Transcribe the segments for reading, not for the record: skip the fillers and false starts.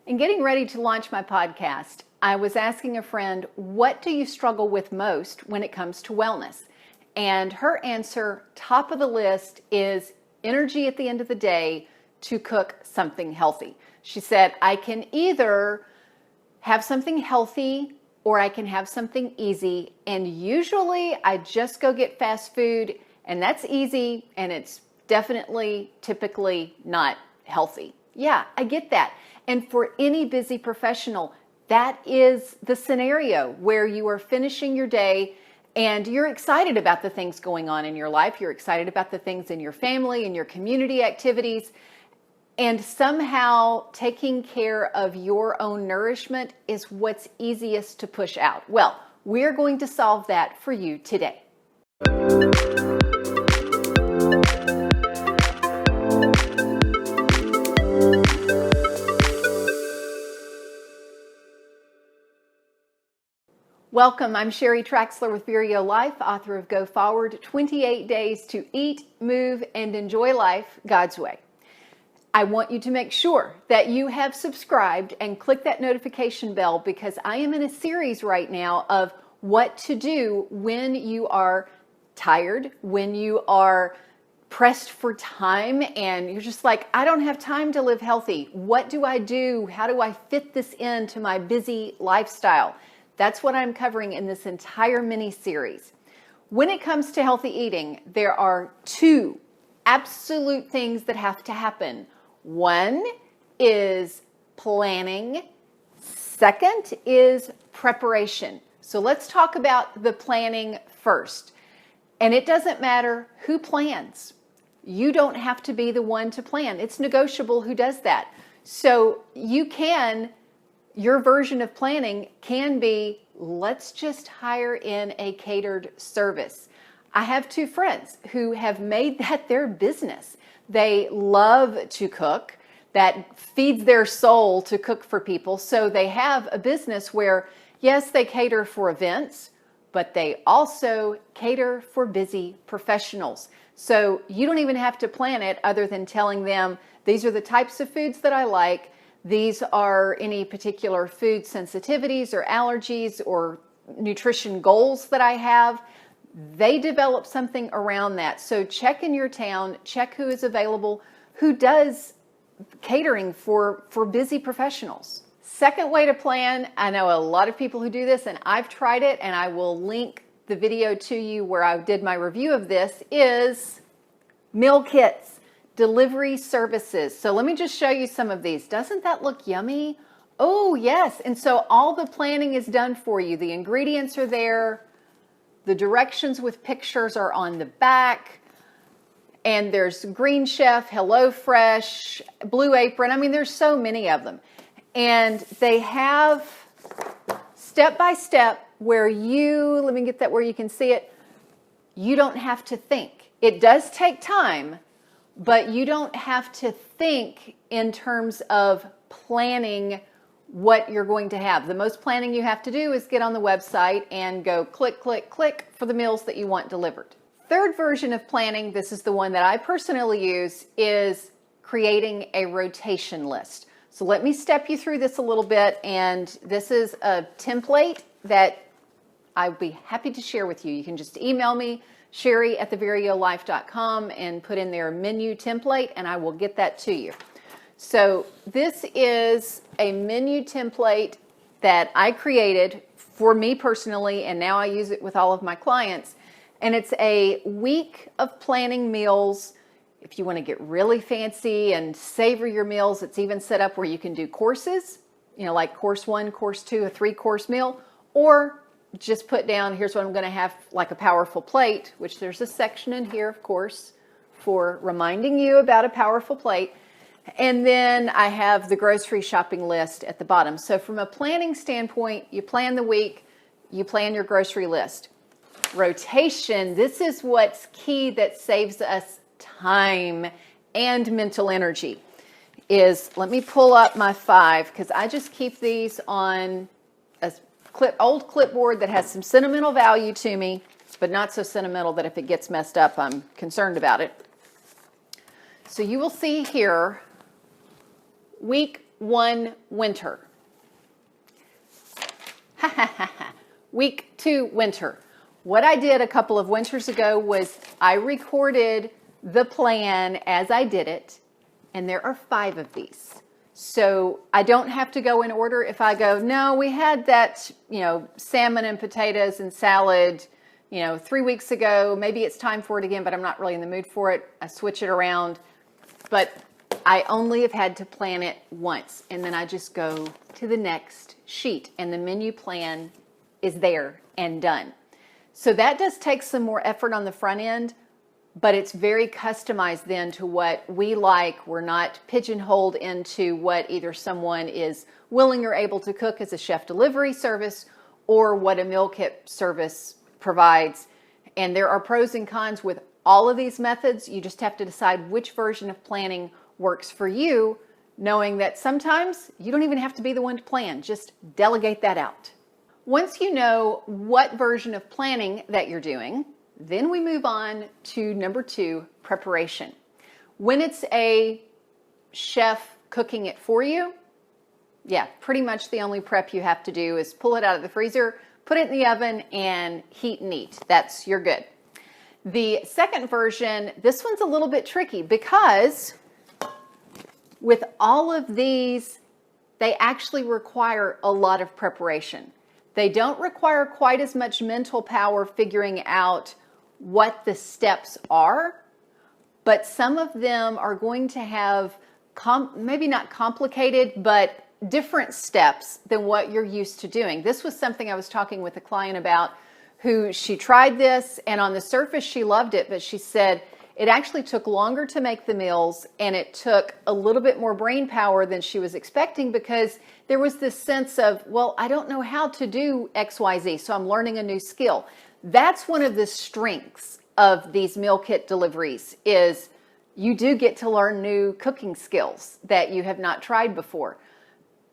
In getting ready to launch my podcast, I was asking a friend, what do you struggle with most when it comes to wellness? And her answer, top of the list, is energy at the end of the day to cook something healthy. She said, I can either have something healthy or I can have something easy. And usually I just go get fast food, and that's easy, and it's definitely, typically not healthy. Yeah, I get that. And for any busy professional, that is the scenario where you are finishing your day and you're excited about the things going on in your life. You're excited about the things in your family and your community activities. And somehow taking care of your own nourishment is what's easiest to push out. Well, we're going to solve that for you today. Welcome, I'm Sheri Traxler with Nourish Life, author of Go Forward, 28 Days to Eat, Move, and Enjoy Life God's Way. I want you to make sure that you have subscribed and click that notification bell, because I am in a series right now of what to do when you are tired, when you are pressed for time and you're just like, I don't have time to live healthy. What do I do? How do I fit this into my busy lifestyle? That's what I'm covering in this entire mini series. When it comes to healthy eating, there are two absolute things that have to happen. One is planning. Second is preparation. So let's talk about the planning first. And it doesn't matter who plans. You don't have to be the one to plan. It's negotiable who does that. So your version of planning can be, let's just hire in a catered service. I have two friends who have made that their business. They love to cook. That feeds their soul to cook for people. So they have a business where, yes, they cater for events, but they also cater for busy professionals. So you don't even have to plan it other than telling them, these are the types of foods that I like. These are any particular food sensitivities or allergies or nutrition goals that I have. They develop something around that. So check in your town, check who is available, who does catering for busy professionals. Second way to plan, I know a lot of people who do this, and I've tried it, and I will link the video to you where I did my review of this, is meal kits. Delivery services. So let me just show you some of these. Doesn't that look yummy? Oh, yes. And so all the planning is done for you. The ingredients are there. The directions with pictures are on the back. And there's Green Chef, HelloFresh, Blue Apron. I mean, there's so many of them. And they have step-by-step where let me get that where you can see it. You don't have to think. It does take time, but you don't have to think in terms of planning what you're going to have. The most planning you have to do is get on the website and go click, click, click for the meals that you want delivered. Third version of planning, this is the one that I personally use, is creating a rotation list. So let me step you through this a little bit, and this is a template that I'd be happy to share with you. You can just email me, sheri@theveryolife.com, and put in their menu template, and I will get that to you. So this is a menu template that I created for me personally, and now I use it with all of my clients. And it's a week of planning meals. If you want to get really fancy and savor your meals, it's even set up where you can do courses, like course 1, course 2, a 3-course meal, or just put down, here's what I'm going to have, like a powerful plate, which there's a section in here, of course, for reminding you about a powerful plate. And then I have the grocery shopping list at the bottom. So from a planning standpoint, you plan the week, you plan your grocery list. Rotation, this is what's key that saves us time and mental energy, let me pull up my 5, because I just keep these on a old clipboard that has some sentimental value to me, but not so sentimental that if it gets messed up, I'm concerned about it. So you will see here, week 1, winter. Week 2, winter. What I did a couple of winters ago was I recorded the plan as I did it, and there are 5 of these. So I don't have to go in order. If I go, no, we had that, salmon and potatoes and salad, 3 weeks ago, maybe it's time for it again, but I'm not really in the mood for it. I switch it around, but I only have had to plan it once, and then I just go to the next sheet, and the menu plan is there and done. So that does take some more effort on the front end, but it's very customized then to what we like. We're not pigeonholed into what either someone is willing or able to cook as a chef delivery service or what a meal kit service provides. And there are pros and cons with all of these methods. You just have to decide which version of planning works for you, knowing that sometimes you don't even have to be the one to plan. Just delegate that out. Once you know what version of planning that you're doing, then we move on to number 2, preparation. When it's a chef cooking it for you, pretty much the only prep you have to do is pull it out of the freezer, put it in the oven, and heat and eat. You're good. The second version, this one's a little bit tricky because with all of these, they actually require a lot of preparation. They don't require quite as much mental power figuring out what the steps are, but some of them are going to have maybe not complicated, but different steps than what you're used to doing. This was something I was talking with a client about who she tried this, and on the surface she loved it, but she said it actually took longer to make the meals and it took a little bit more brain power than she was expecting because there was this sense of, well, I don't know how to do XYZ, so I'm learning a new skill. That's one of the strengths of these meal kit deliveries is you do get to learn new cooking skills that you have not tried before.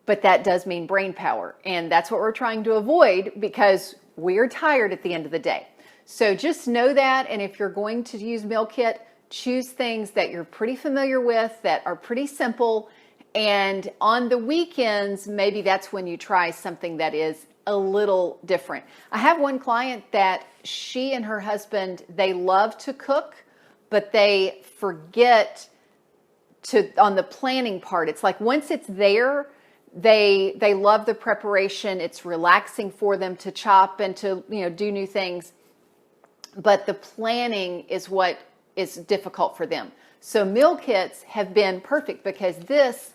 But that does mean brain power, and that's what we're trying to avoid because we are tired at the end of the day. So just know that, and if you're going to use meal kit, choose things that you're pretty familiar with, that are pretty simple, and on the weekends, maybe that's when you try something that is a little different. I have one client that she and her husband, they love to cook, but they forget on the planning part. It's like once it's there, they love the preparation. It's relaxing for them to chop and to do new things. But the planning is what is difficult for them. So meal kits have been perfect because this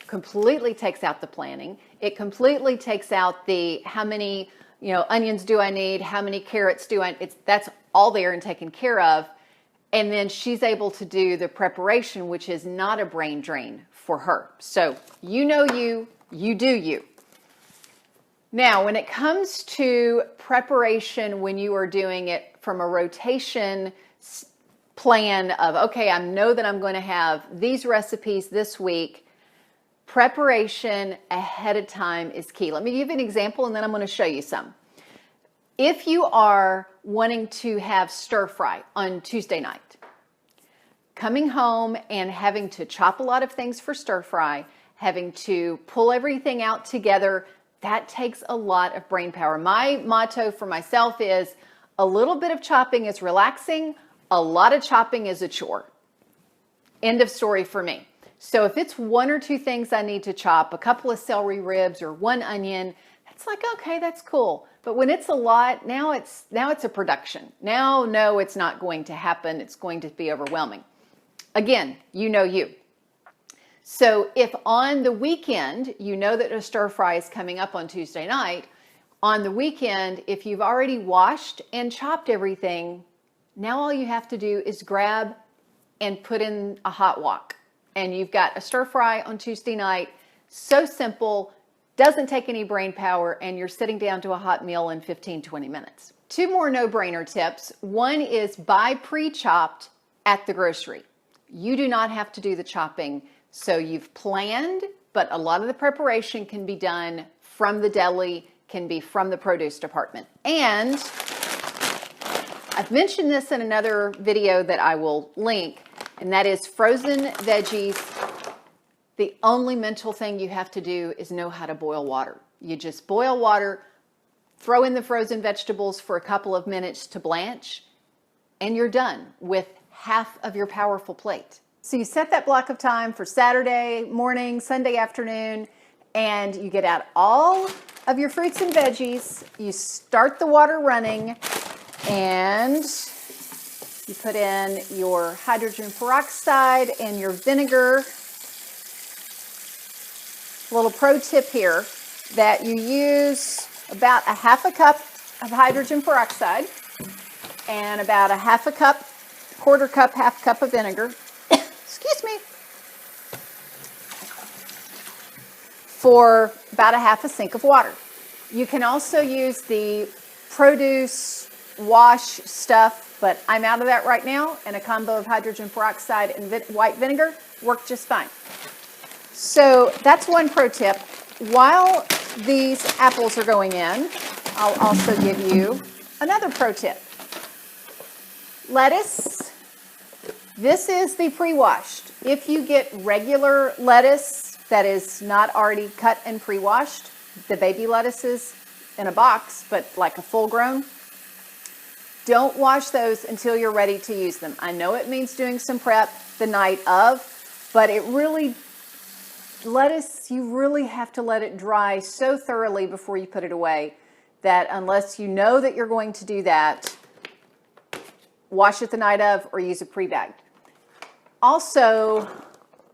completely takes out the planning. It completely takes out the how many onions do I need, how many carrots do I. That's all there and taken care of. And then she's able to do the preparation, which is not a brain drain for her. So you do you. Now, when it comes to preparation, when you are doing it from a rotation plan of, okay, I know that I'm going to have these recipes this week, preparation ahead of time is key. Let me give you an example and then I'm going to show you some. If you are wanting to have stir fry on Tuesday night, coming home and having to chop a lot of things for stir fry, having to pull everything out together, that takes a lot of brain power. My motto for myself is a little bit of chopping is relaxing, a lot of chopping is a chore. End of story for me. So if it's 1 or 2 things I need to chop, a couple of celery ribs or 1 onion, it's like, okay, that's cool. But when it's a lot, now it's a production. Now, no, it's not going to happen. It's going to be overwhelming. Again, you. So if on the weekend, you know that a stir fry is coming up on Tuesday night, on the weekend, if you've already washed and chopped everything, now all you have to do is grab and put in a hot wok. And you've got a stir fry on Tuesday night. So simple, doesn't take any brain power, and you're sitting down to a hot meal in 15-20 minutes. 2 more no-brainer tips. One is buy pre-chopped at the grocery. You do not have to do the chopping. So you've planned, but a lot of the preparation can be done from the deli, can be from the produce department. And I've mentioned this in another video that I will link, and that is frozen veggies The only mental thing you have to do is know how to boil water. You just boil water, throw in the frozen vegetables for a couple of minutes to blanch, and you're done with half of your powerful plate. So you set that block of time for Saturday morning, Sunday afternoon, and you get out all of your fruits and veggies. You start the water running, and you put in your hydrogen peroxide and your vinegar. A little pro tip here, that you use about a half a cup of hydrogen peroxide and about a half a cup, quarter cup, half cup of vinegar, excuse me, for about a half a sink of water. You can also use the produce wash stuff, but I'm out of that right now, and a combo of hydrogen peroxide and white vinegar work just fine. So that's one pro tip. While these apples are going in, I'll also give you another pro tip. Lettuce. This is the pre-washed. If you get regular lettuce that is not already cut and pre-washed, the baby lettuces in a box, but like a full-grown, don't wash those until you're ready to use them. I know it means doing some prep the night of, but it really, lettuce, you really have to let it dry so thoroughly before you put it away that unless you know that you're going to do that, wash it the night of or use a pre-bagged. Also,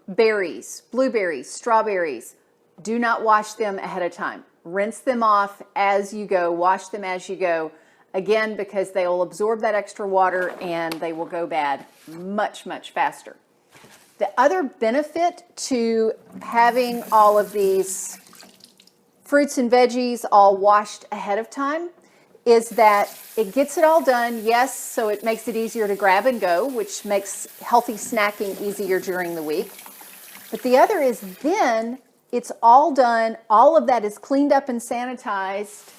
berries, blueberries, strawberries, do not wash them ahead of time. Rinse them off as you go, wash them as you go. Again, because they will absorb that extra water and they will go bad much, much faster. The other benefit to having all of these fruits and veggies all washed ahead of time is that it gets it all done, yes, so it makes it easier to grab and go, which makes healthy snacking easier during the week. But the other is then it's all done, all of that is cleaned up and sanitized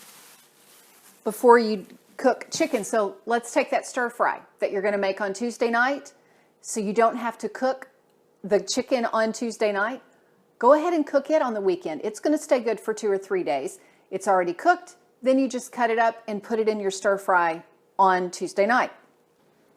before you cook chicken. So let's take that stir fry that you're going to make on Tuesday night, so you don't have to cook the chicken on Tuesday night. Go ahead and cook it on the weekend. It's going to stay good for 2 or 3 days. It's already cooked. Then you just cut it up and put it in your stir fry on Tuesday night.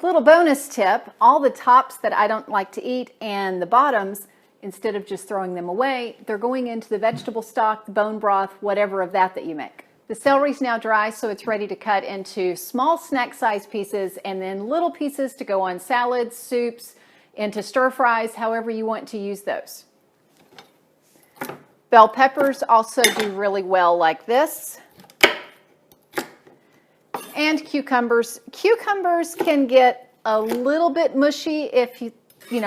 Little bonus tip, all the tops that I don't like to eat and the bottoms, instead of just throwing them away, they're going into the vegetable stock, the bone broth, whatever of that you make. The celery's now dry, so it's ready to cut into small snack size pieces and then little pieces to go on salads, soups, into stir fries, however you want to use those. Bell peppers also do really well like this. And cucumbers. Cucumbers can get a little bit mushy if you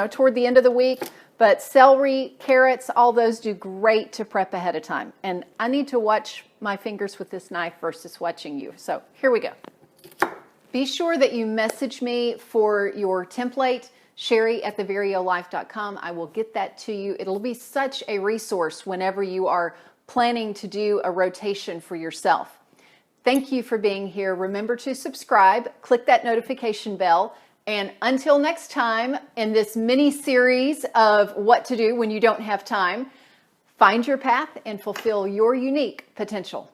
toward the end of the week, but celery, carrots, all those do great to prep ahead of time. And I need to watch my fingers with this knife versus watching you. So here we go. Be sure that you message me for your template, sheri@theveryolife.com. I will get that to you. It'll be such a resource whenever you are planning to do a rotation for yourself. Thank you for being here. Remember to subscribe, click that notification bell, and until next time in this mini series of what to do when you don't have time, find your path and fulfill your unique potential.